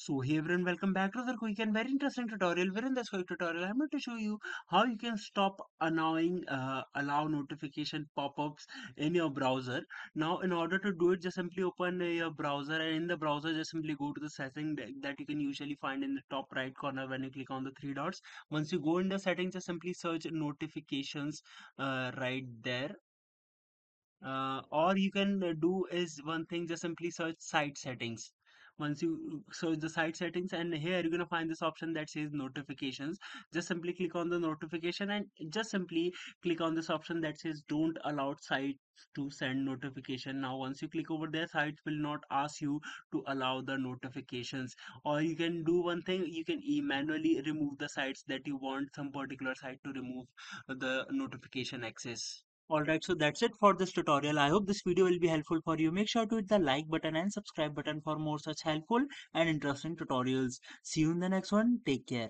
So hey everyone, welcome back to another quick and very interesting tutorial. Where in this quick tutorial, I'm going to show you how you can stop annoying allow notification pop-ups in your browser. Now, in order to do it, just simply open your browser, and in the browser, just simply go to the setting that you can usually find in the top right corner when you click on the three dots. Once you go in the settings, just simply search notifications right there. Or you can do is one thing, just simply search site settings. Once you search the site settings, and here you're gonna find this option that says notifications. Just simply click on the notification and just simply click on this option that says don't allow sites to send notification. Now once you click over there, sites will not ask you to allow the notifications. Or you can do one thing, you can manually remove the sites that you want some particular site to remove the notification access. Alright, so that's it for this tutorial. I hope this video will be helpful for you. Make sure to hit the like button and subscribe button for more such helpful and interesting tutorials. See you in the next one. Take care.